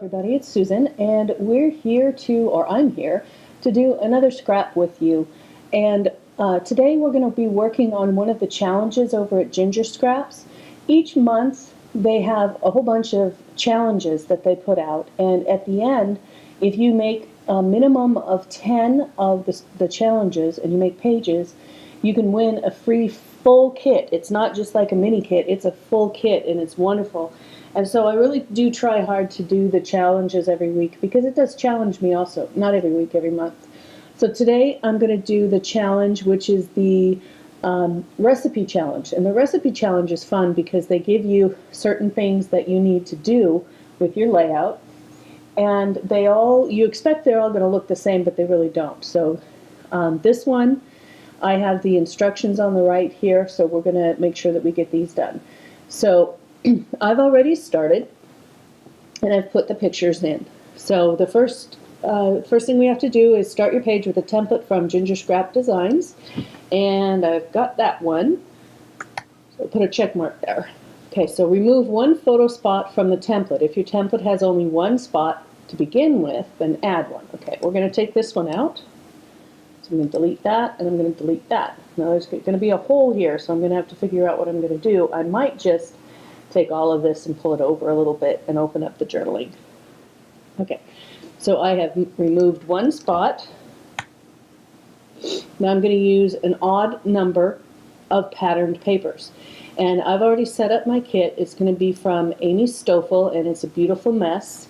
everybody, it's Susan, and we're here to, or I'm here, to do another scrap with you. And today we're going to be working on one of the challenges over at Ginger Scraps. Each month they have a whole bunch of challenges that they put out, and at the end, if you make a minimum of 10 of the challenges and you make pages, you can win a free full kit. It's not just like a mini kit, it's a full kit, and it's wonderful. And so I really do try hard to do the challenges every week because it does challenge me also. Not every week, every month. So today I'm going to do the challenge, which is the recipe challenge. And the recipe challenge is fun because they give you certain things that you need to do with your layout. And you expect they're all going to look the same, but they really don't. So this one, I have the instructions on the right here, so we're going to make sure that we get these done. So I've already started, and I've put the pictures in. So the first thing we have to do is start your page with a template from Ginger Scrap Designs, and I've got that one. So put a check mark there. Okay, so remove one photo spot from the template. If your template has only one spot to begin with, then add one. Okay, we're going to take this one out. So I'm going to delete that, and I'm going to delete that. Now there's going to be a hole here, so I'm going to have to figure out what I'm going to do. I might just take all of this and pull it over a little bit and open up the journaling. Okay, so I have removed one spot. Now I'm going to use an odd number of patterned papers. And I've already set up my kit. It's going to be from Amy Stoffel, and it's a beautiful mess.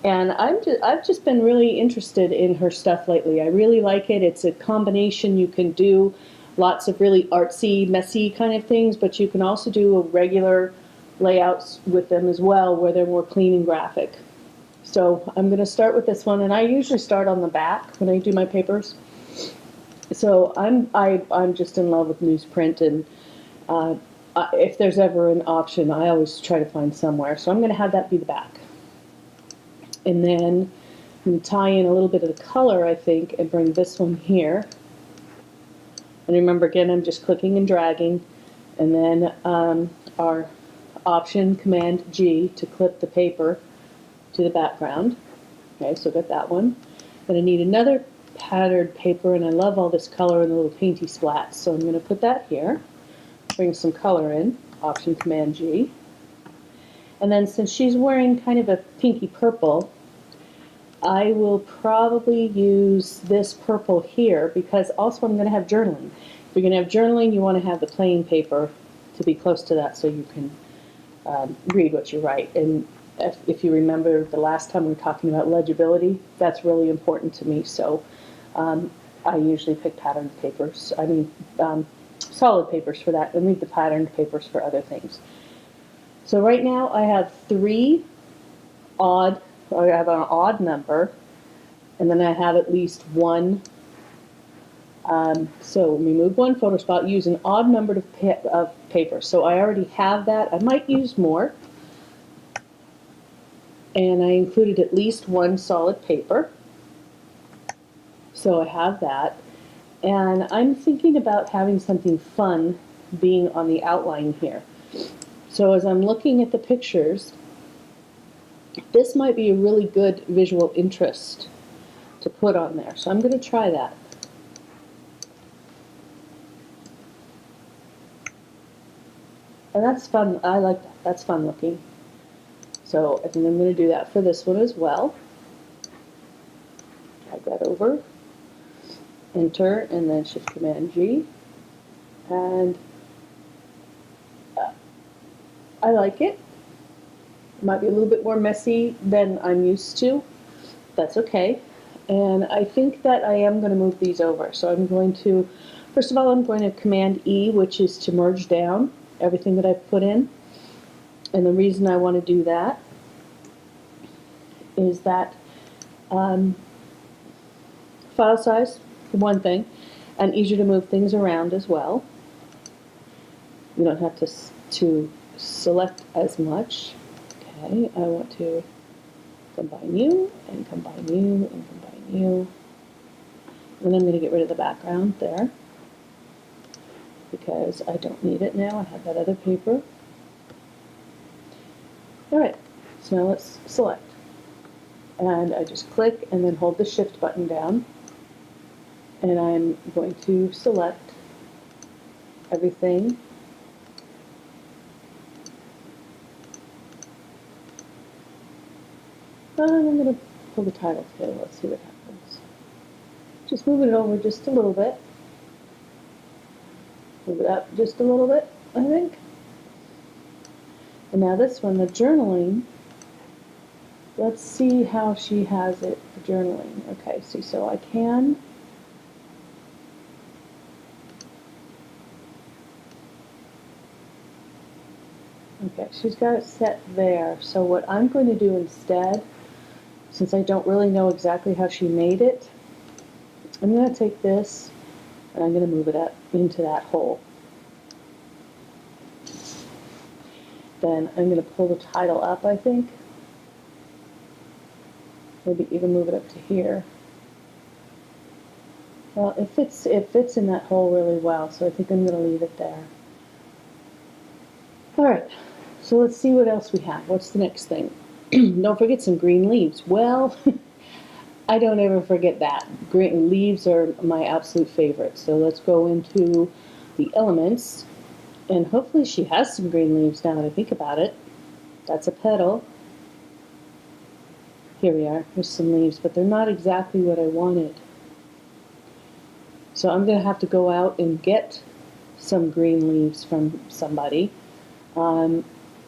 And I've just been really interested in her stuff lately. I really like it. It's a combination. You can do lots of really artsy, messy kind of things, but you can also do a regular layouts with them as well, where they're more clean and graphic. So I'm going to start with this one, and I usually start on the back when I do my papers. So I'm just in love with newsprint, and if there's ever an option, I always try to find somewhere. So I'm going to have that be the back. And then I'm going to tie in a little bit of the color, I think, and bring this one here. And remember, again, I'm just clicking and dragging. And then our Option Command G to clip the paper to the background. Okay, so got that one. Then I need another patterned paper, and I love all this color and the little painty splats. So I'm going to put that here. Bring some color in. Option Command G. And then since she's wearing kind of a pinky purple, I will probably use this purple here because also I'm going to have journaling. If you're going to have journaling, you want to have the plain paper to be close to that so you can read what you write. And if you remember the last time we were talking about legibility, that's really important to me. So I usually pick patterned papers, solid papers for that, and leave the patterned papers for other things. So right now I have I have an odd number, and then I have at least one. So remove one photo spot, use an odd number of paper. So I already have that. I might use more. And I included at least one solid paper. So I have that. And I'm thinking about having something fun being on the outline here. So as I'm looking at the pictures, this might be a really good visual interest to put on there. So I'm going to try that. And that's fun. I like that. That's fun looking. So I think I'm going to do that for this one as well. Drag that over, enter, and then Shift Command G. And I like it. It might be a little bit more messy than I'm used to. That's okay. And I think that I am going to move these over. So I'm going to, first of all, I'm going to Command E, which is to merge down everything that I've put in. And the reason I want to do that is that file size, for one thing, and easier to move things around as well. You don't have to select as much. Okay, I want to combine you, and combine you, and combine you. And I'm going to get rid of the background there because I don't need it now. I have that other paper. All right, so now let's select. And I just click and then hold the shift button down. And I'm going to select everything. And I'm going to pull the title together. Let's see what happens. Just moving it over just a little bit. Move it up just a little bit, I think. And now this one, the journaling. Let's see how she has it for journaling. Okay, see, so I can. Okay, she's got it set there. So what I'm going to do instead, since I don't really know exactly how she made it, I'm going to take this and I'm going to move it up into that hole. Then I'm going to pull the title up, I think. Maybe even move it up to here. Well, it fits in that hole really well, so I think I'm going to leave it there. All right, so let's see what else we have. What's the next thing? Don't forget some green leaves. Well, I don't ever forget that. Green leaves are my absolute favorite. So let's go into the elements, and hopefully she has some green leaves now that I think about it. That's a petal. Here we are. There's some leaves, but they're not exactly what I wanted. So I'm going to have to go out and get some green leaves from somebody. One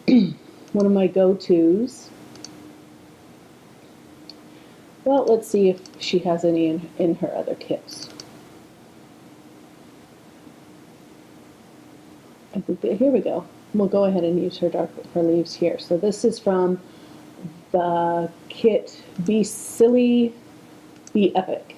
of my go-tos. Well, let's see if she has any in her other kits. I think that, here we go. We'll go ahead and use her leaves here. So this is from the kit Be Silly, Be Epic.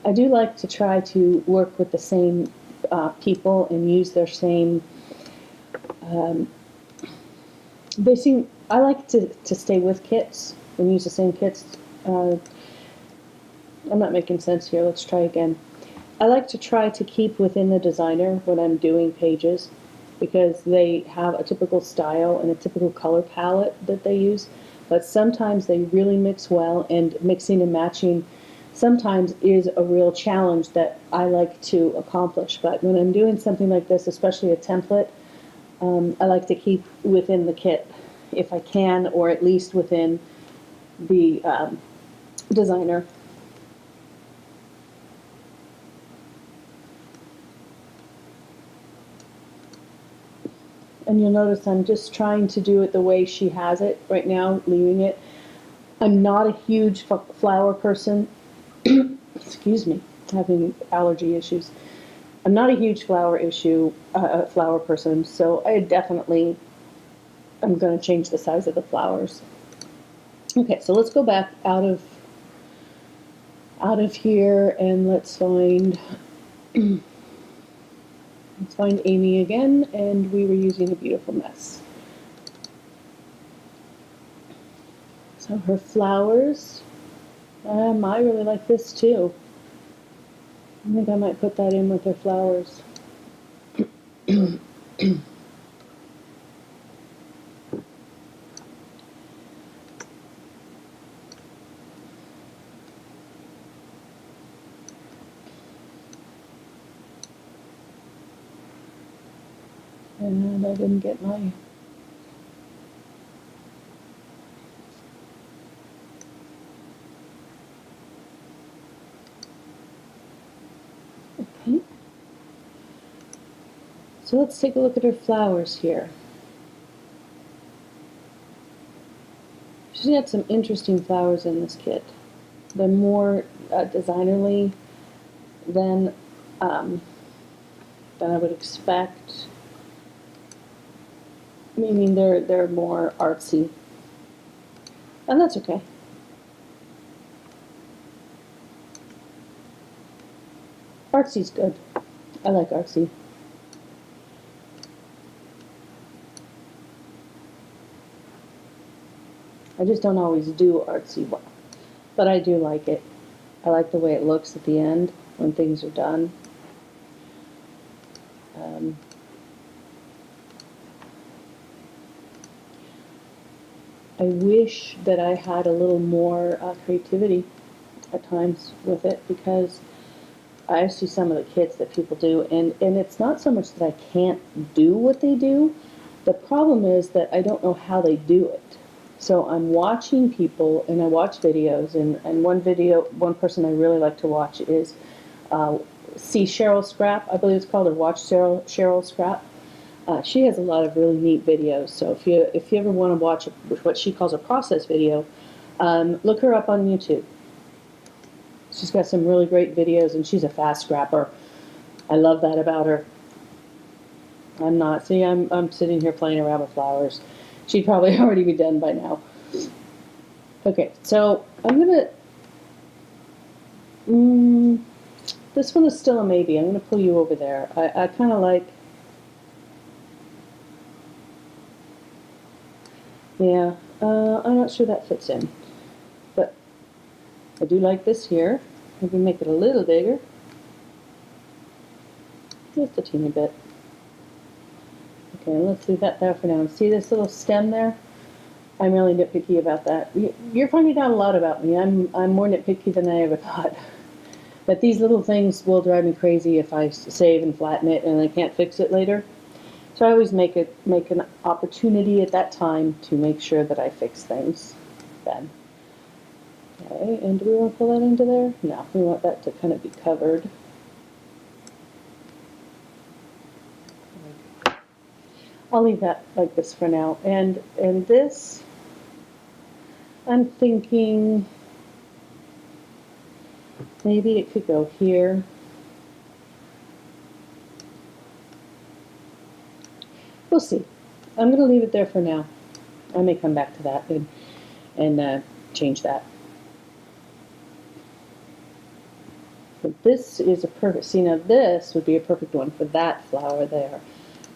I do like to try to work with the same people and use their same. I like to stay with kits and use the same kits. I'm not making sense here. Let's try again. I like to try to keep within the designer when I'm doing pages because they have a typical style and a typical color palette that they use, but sometimes they really mix well, and mixing and matching sometimes is a real challenge that I like to accomplish. But when I'm doing something like this, especially a template, I like to keep within the kit if I can, or at least within the designer. And you'll notice I'm just trying to do it the way she has it right now, leaving it. I'm not a huge flower person. Excuse me, having allergy issues. I'm not a huge flower person, so I definitely am going to change the size of the flowers. Okay, so let's go back out of here, and let's find Amy again, and we were using A Beautiful Mess. So her flowers, I really like this too. I think I might put that in with her flowers. And I didn't get my... Okay. So let's take a look at her flowers here. She's got some interesting flowers in this kit. They're more designerly than I would expect. Meaning they're more artsy, and that's okay. Artsy's good. I like artsy. I just don't always do artsy well, but I do like it. I like the way it looks at the end when things are done. I wish that I had a little more creativity at times with it, because I see some of the kits that people do, and it's not so much that I can't do what they do. The problem is that I don't know how they do it. So I'm watching people, and I watch videos, and one person I really like to watch is see Cheryl Scrap, I believe it's called, or watch Cheryl Scrap. She has a lot of really neat videos. So if you ever want to watch what she calls a process video, look her up on YouTube. She's got some really great videos, and she's a fast scrapper. I love that about her. I'm not. See, I'm sitting here playing around with flowers. She'd probably already be done by now. Okay, so I'm gonna. This one is still a maybe. I'm gonna pull you over there. I kind of like. Yeah, I'm not sure that fits in, but I do like this here. Maybe make it a little bigger. Just a teeny bit. Okay, let's leave that there for now. See this little stem there? I'm really nitpicky about that. You're finding out a lot about me. I'm more nitpicky than I ever thought. But these little things will drive me crazy if I save and flatten it and I can't fix it later. So I always make an opportunity at that time to make sure that I fix things then. Okay, and do we want to pull that into there? No, we want that to kind of be covered. I'll leave that like this for now. And this, I'm thinking maybe it could go here. We'll see. I'm going to leave it there for now. I may come back to that and change that. But this is a perfect, see now this would be a perfect one for that flower there.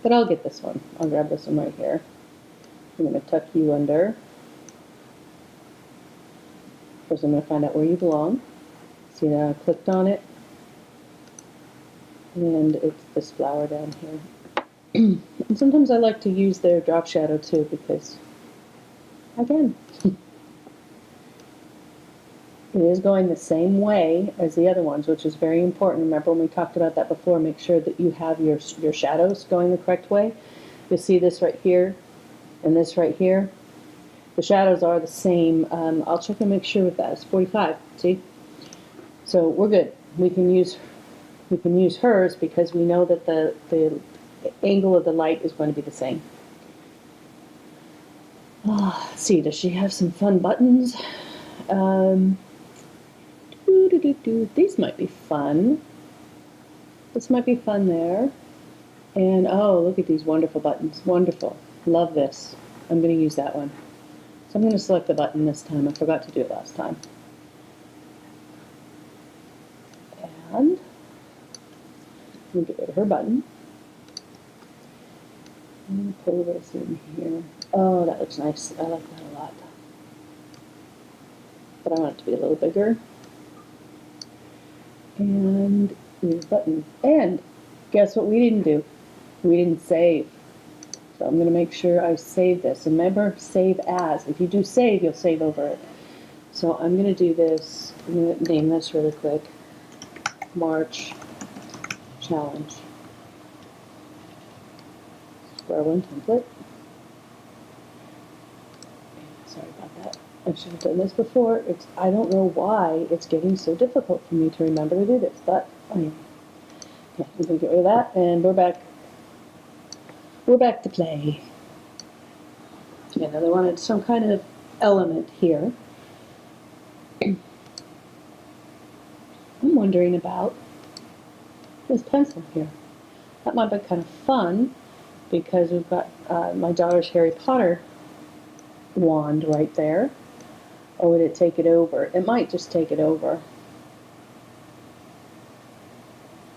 But I'll get this one. I'll grab this one right here. I'm going to tuck you under. First I'm going to find out where you belong. See now I clicked on it. And it's this flower down here. And sometimes I like to use their drop shadow too, because, again, it is going the same way as the other ones, which is very important. Remember when we talked about that before, make sure that you have your shadows going the correct way. You'll see this right here and this right here. The shadows are the same. I'll check and make sure with that. It's 45, see? So we're good. We can use hers because we know that the angle of the light is going to be the same. Let's see, does she have some fun buttons? These might be fun. This might be fun there. And oh, look at these wonderful buttons. Wonderful. Love this. I'm going to use that one. So I'm going to select the button this time. I forgot to do it last time. And I'm going to get rid of her button. I'm going to pull this in here. Oh, that looks nice. I like that a lot. But I want it to be a little bigger. And here's button. And guess what we didn't do? We didn't save. So I'm going to make sure I save this. Remember, save as. If you do save, you'll save over it. So I'm going to do this. I'm going to name this really quick. March Challenge. Square one template. Sorry about that. I should have done this before. I don't know why it's getting so difficult for me to remember to do this, but I am. Okay, we're going to get rid of that, and we're back. We're back to play. Okay, now they wanted some kind of element here. I'm wondering about this pencil here. That might be kind of fun, because we've got my daughter's Harry Potter wand right there. Or would it take it over? It might just take it over.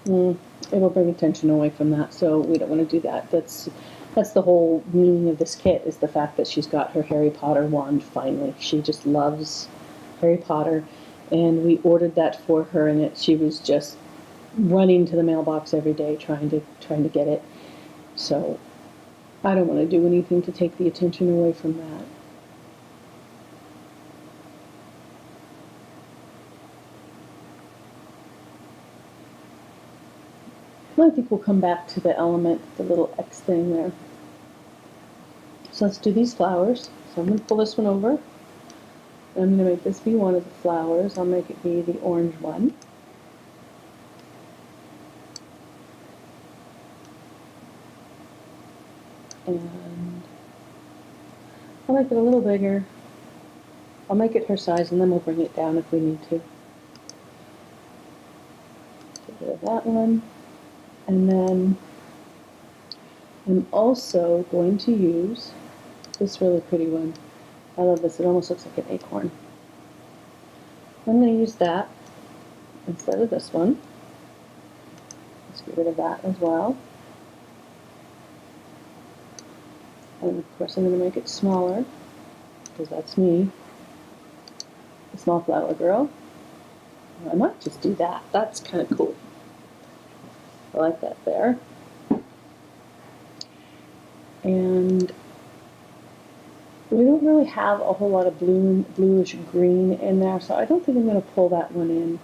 It'll bring attention away from that, so we don't want to do that. That's the whole meaning of this kit, is the fact that she's got her Harry Potter wand finally. She just loves Harry Potter, and we ordered that for her, and she was just running to the mailbox every day trying to get it. So I don't want to do anything to take the attention away from that. I think we'll come back to the element, the little X thing there. So let's do these flowers. So I'm going to pull this one over. And I'm going to make this be one of the flowers. I'll make it be the orange one. And I'll make it a little bigger. I'll make it her size, and then we'll bring it down if we need to. Get rid of that one. And then I'm also going to use this really pretty one. I love this. It almost looks like an acorn. I'm going to use that instead of this one. Let's get rid of that as well. And of course I'm going to make it smaller, because that's me, the small flower girl. I might just do that. That's kind of cool. I like that there. And we don't really have a whole lot of bluish green in there, so I don't think I'm going to pull that one in.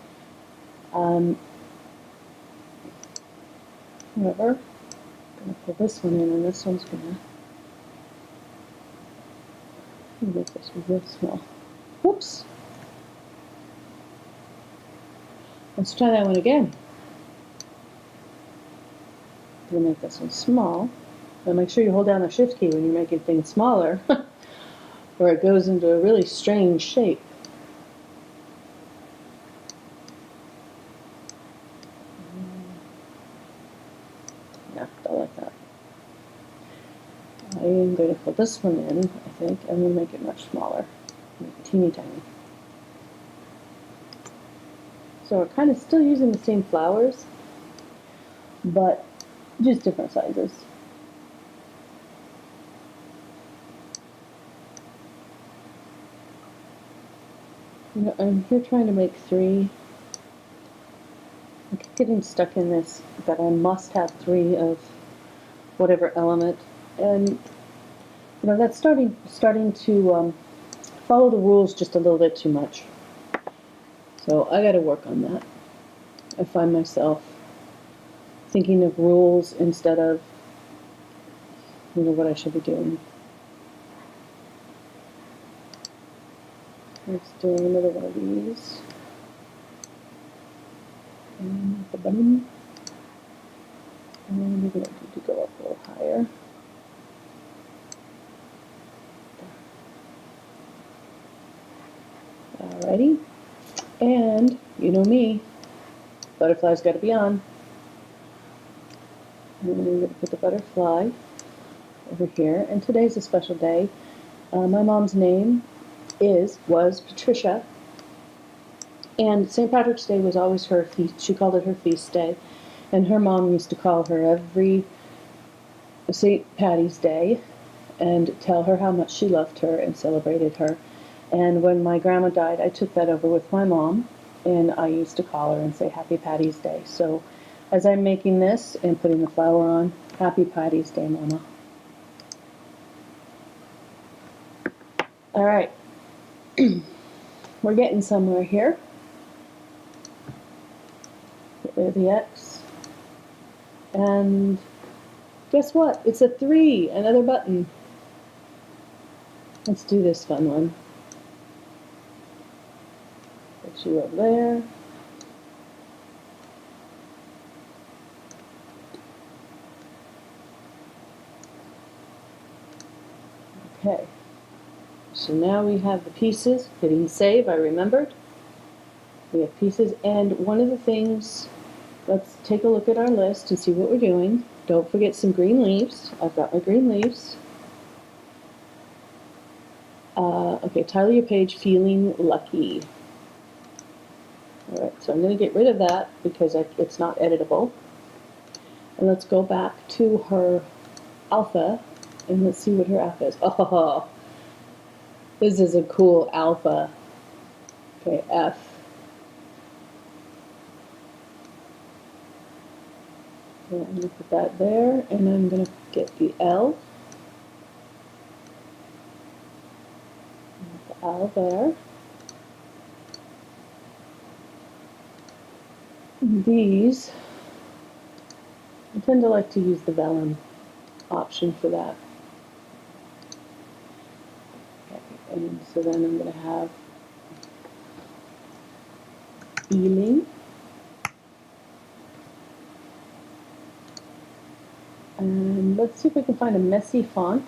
However, I'm going to pull this one in, and this one's going to make this real small. Whoops. Let's try that one again. I'm going to make this one small. Now make sure you hold down the shift key when you're making things smaller, or it goes into a really strange shape. Yeah, don't like that. I am going to put this one in, I think. I'm going to make it much smaller. Make it teeny tiny. So we're kind of still using the same flowers, but just different sizes. You know, I'm here trying to make 3. I keep getting stuck in this that I must have 3 of whatever element, and you know, that's starting to follow the rules just a little bit too much. So I got to work on that. I find myself thinking of rules instead of, you know, what I should be doing. Let's do another one of these. And the button. And we're going to go up a little higher. Alrighty. And you know me, butterfly's got to be on. And I'm going to put the butterfly over here. And today's a special day. My mom's name was Patricia. And St. Patrick's Day was always her feast. She called it her feast day. And her mom used to call her every St. Patty's Day and tell her how much she loved her and celebrated her. And when my grandma died, I took that over with my mom, and I used to call her and say Happy Patty's Day. So as I'm making this and putting the flower on, Happy Patty's Day, Mama. All right. We're getting somewhere here. Get rid of the X. And guess what? It's a 3, another button. Let's do this fun one. Put you up there. Okay. So now we have the pieces. Hitting save, I remembered. We have pieces, and one of the things, let's take a look at our list and see what we're doing. Don't forget some green leaves. I've got my green leaves. Okay, title your page, Feeling Lucky. Alright, so I'm going to get rid of that because it's not editable. And let's go back to her alpha, and let's see what her alpha is. Oh, this is a cool alpha. Okay, F. Okay, I'm going to put that there, and I'm going to get the L. The L there. These, I tend to like to use the vellum option for that. Okay, and so then I'm going to have feeling. And let's see if we can find a messy font.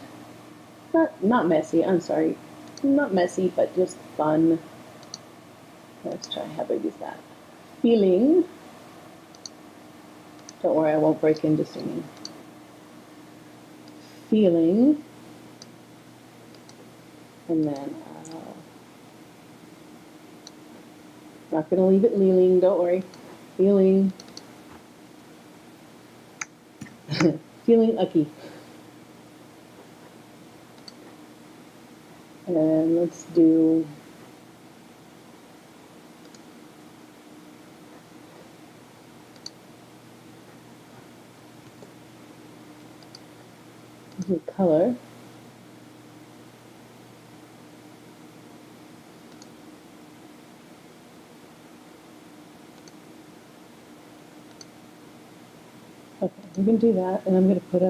Not messy, I'm sorry. Not messy, but just fun. Let's try how big is that. Feeling. Don't worry, I won't break into singing. Feeling. And then, not going to leave it leaning, don't worry. Feeling. Feeling ucky. And let's do color. Okay, we can do that, and I'm going to put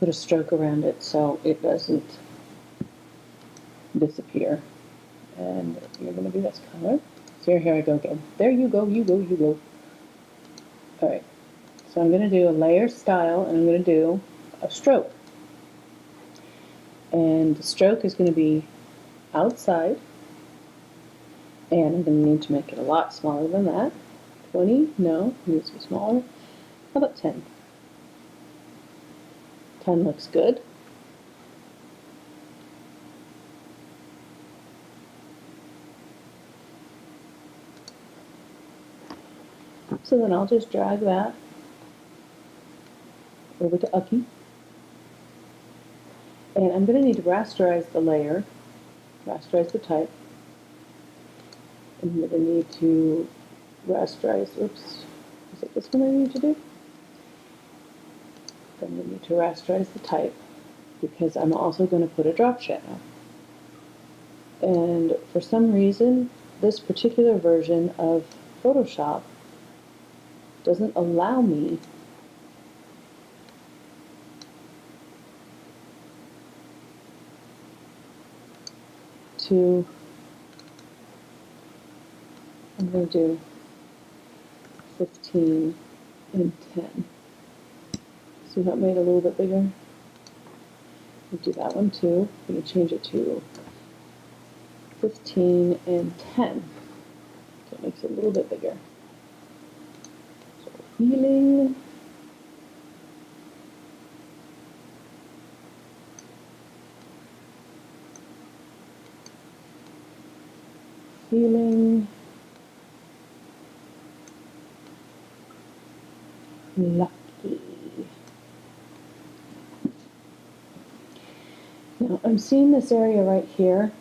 a stroke around it so it doesn't disappear. And you're going to do this color. So here I go again. There you go, you go, you go. All right. So I'm going to do a layer style, and I'm going to do a stroke. And the stroke is going to be outside. And I'm going to need to make it a lot smaller than that. 20? No, it needs to be smaller. How about 10? 10 looks good. So then I'll just drag that over to Ucky. And I'm going to need to rasterize the layer, rasterize the type. I'm going to need to rasterize, oops, is it this one I need to do? Then I need to rasterize the type because I'm also going to put a drop shadow. And for some reason, this particular version of Photoshop doesn't allow me to, I'm going to do 15 and 10. See that made it a little bit bigger? We'll do that one too. I'm going to change it to 15 and 10. So it makes it a little bit bigger. So feeling. Feeling lucky. Now I'm seeing this area right here,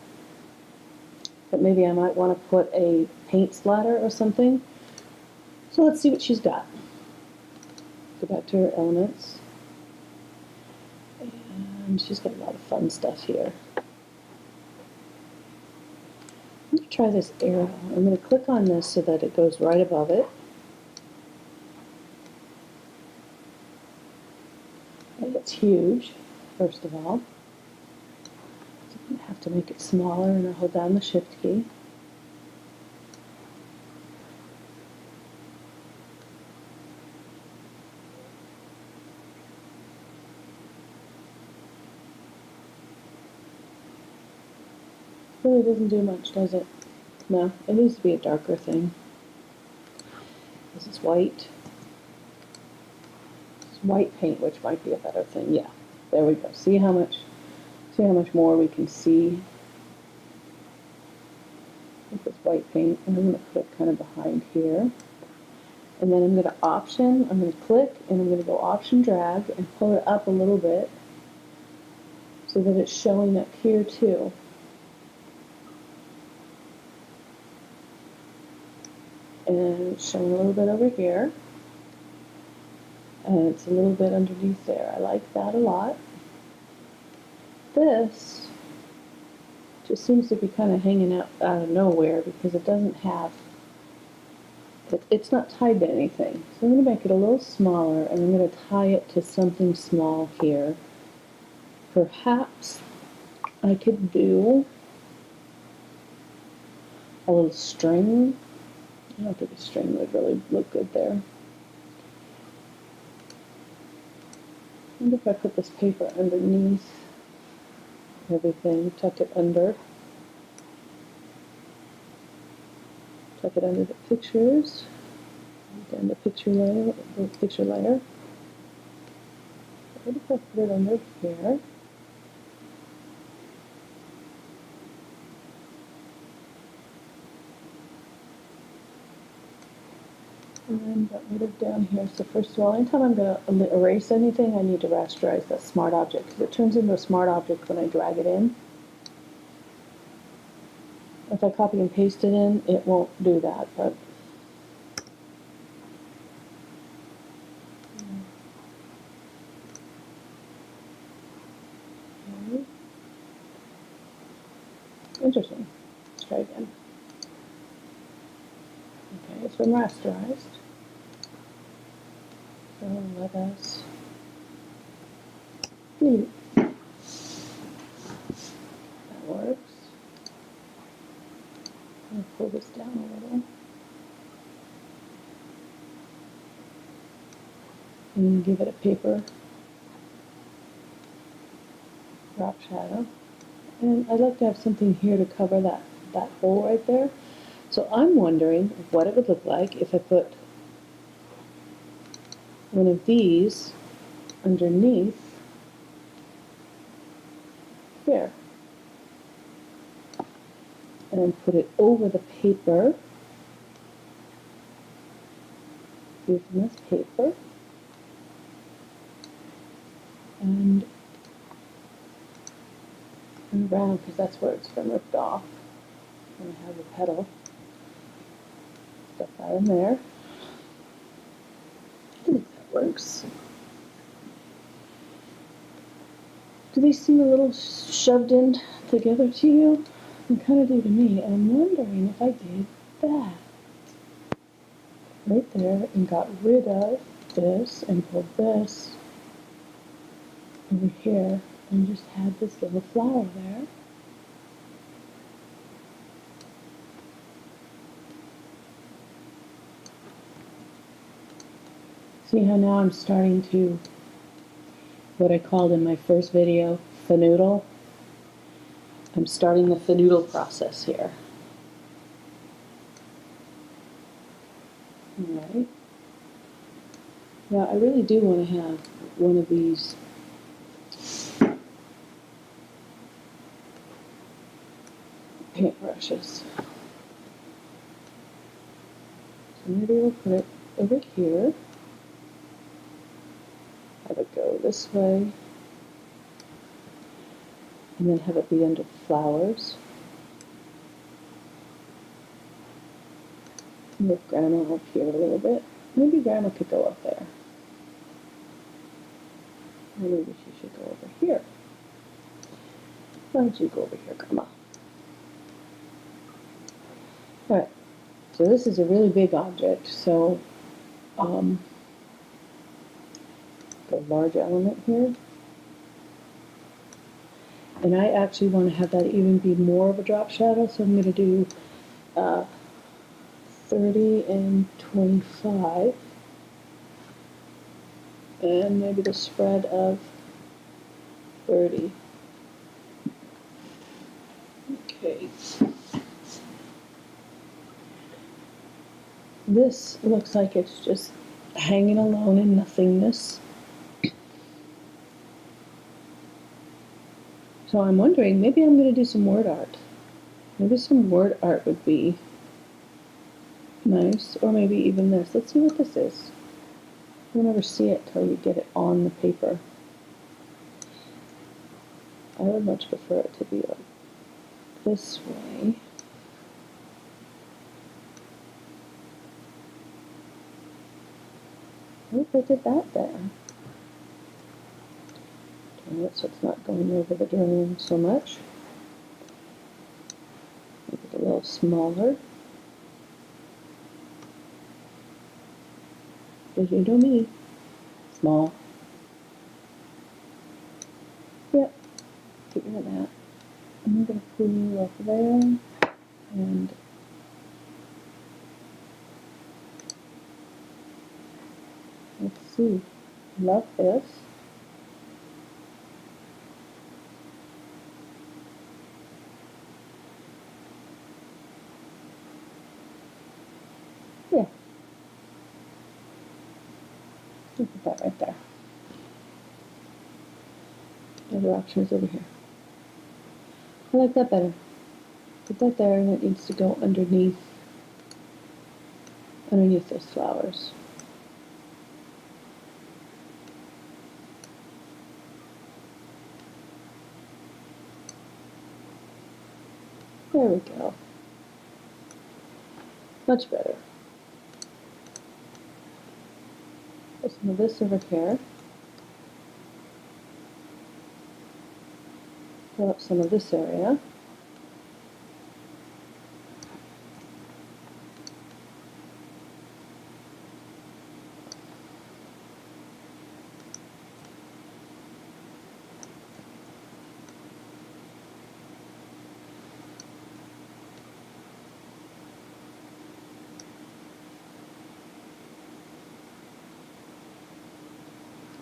but maybe I might want to put a paint splatter or something. So let's see what she's got. Go back to her elements. And she's got a lot of fun stuff here. I'm going to try this arrow. I'm going to click on this so that it goes right above it. And it's huge, first of all. So I'm going to have to make it smaller, and I'll hold down the Shift key. Really doesn't do much, does it? No, it needs to be a darker thing. This is white. It's white paint, which might be a better thing. Yeah, there we go. See how much more we can see with this white paint. And I'm going to put it kind of behind here. And then I'm going to option, I'm going to click, and I'm going to go option drag and pull it up a little bit so that it's showing up here too. and it's showing a little bit over here, and it's a little bit underneath there. I like that a lot. This just seems to be kind of hanging out of nowhere because it doesn't have, it's not tied to anything. So I'm going to make it a little smaller, and I'm going to tie it to something small here. Perhaps I could do a little string. I don't think a string would really look good there. I wonder if I put this paper underneath everything, tuck it under the pictures, down the picture layer, What if I put it under here? And then get rid of down here. So first of all, anytime I'm going to erase anything, I need to rasterize that smart object, because it turns into a smart object when I drag it in. If I copy and paste it in, it won't do that, but interesting. Let's try again. Okay, it's been rasterized. So let us that works. I'm going to pull this down a little. And give it a paper drop shadow. And I'd like to have something here to cover that hole right there. So I'm wondering what it would look like if I put one of these underneath here. And then put it over the paper. Using this paper. And around, because that's where it's been ripped off. And I have the petal. Stuff that in there. I think that works. Do these seem a little shoved in together to you? They kind of do to me. And I'm wondering if I did that right there and got rid of this and pulled this over here and just had this little flower there. See how now I'm starting to, what I called in my first video, fanoodle? I'm starting the fanoodle process here. Alright. Now I really do want to have one of these paintbrushes. So maybe we'll put it over here. Have it go this way. And then have it be under flowers. Move Grandma up here a little bit. Maybe Grandma could go up there. Or maybe she should go over here. Why don't you go over here, Grandma? Alright, so this is a really big object, so the large element here. And I actually want to have that even be more of a drop shadow, so I'm going to do 30 and 25. And maybe the spread of 30. Okay. This looks like it's just hanging alone in nothingness. So I'm wondering, maybe I'm going to do some word art. Maybe some word art would be nice, or maybe even this. Let's see what this is. You'll never see it till you get it on the paper. I would much prefer it to be like this way. Oop, I did that there. Turn it so it's not going over the journaling so much. Make it a little smaller. As you know me, small. Yep, get rid of that. I'm going to pull you up there, and let's see. Love this. Yeah, we'll put that right there. The other option is over here. I like that better. Put that there, and it needs to go underneath those flowers. There we go. Much better. Put some of this over here. Fill up some of this area.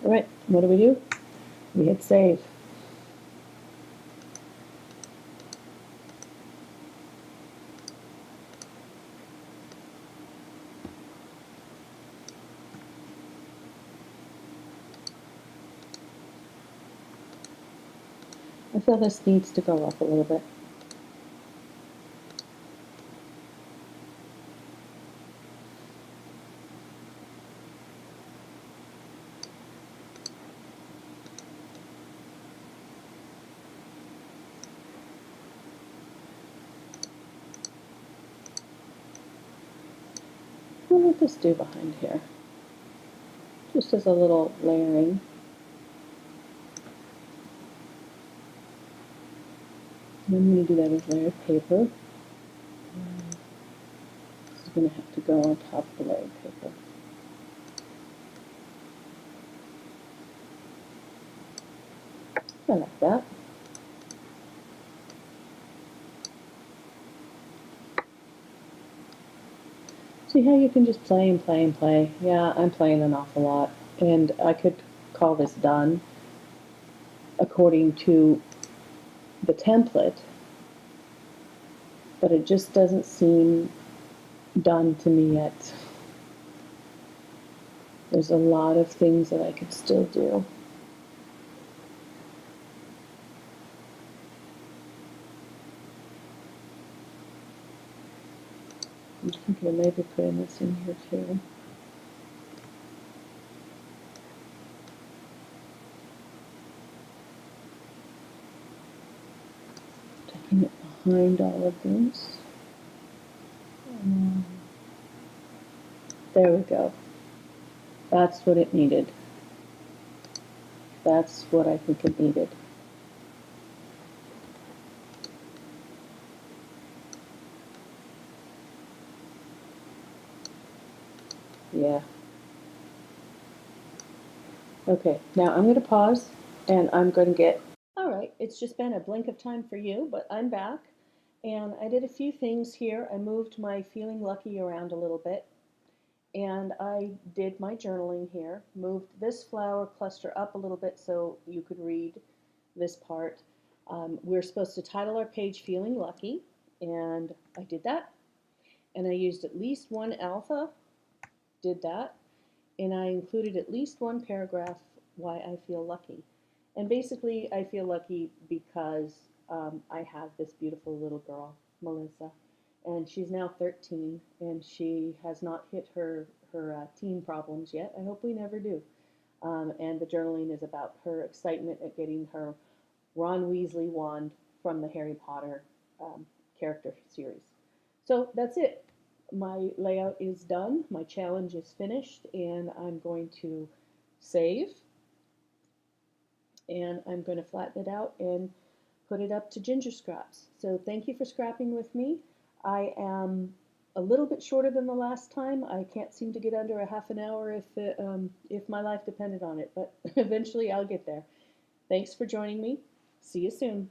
All right, what do? We hit save. I feel this needs to go up a little bit. What will this do behind here? Just as a little layering. And I'm going to do that with layered paper. This is going to have to go on top of the layered paper. I like that. See how you can just play and play and play? Yeah, I'm playing an awful lot. And I could call this done according to the template, but it just doesn't seem done to me yet. There's a lot of things that I could still do. I'm thinking of maybe putting this in here too. Taking it behind all of this. There we go. That's what it needed. That's what I think it needed. Yeah. Okay, now I'm going to pause and I'm going to get... All right, it's just been a blink of time for you, but I'm back. And I did a few things here. I moved my feeling lucky around a little bit. And I did my journaling here. Moved this flower cluster up a little bit so you could read this part. We're supposed to title our page Feeling Lucky. And I did that. And I used at least one alpha, did that. And I included at least one paragraph why I feel lucky. And basically, I feel lucky because I have this beautiful little girl, Melissa, and she's now 13, and she has not hit her teen problems yet. I hope we never do. And the journaling is about her excitement at getting her Ron Weasley wand from the Harry Potter character series. So that's it. my layout is done, my challenge is finished, and I'm going to save, and I'm going to flatten it out and put it up to ginger scraps. So thank you for scrapping with me. I am a little bit shorter than the last time. I can't seem to get under a half an hour if my life depended on it, but eventually I'll get there. Thanks for joining me. See you soon.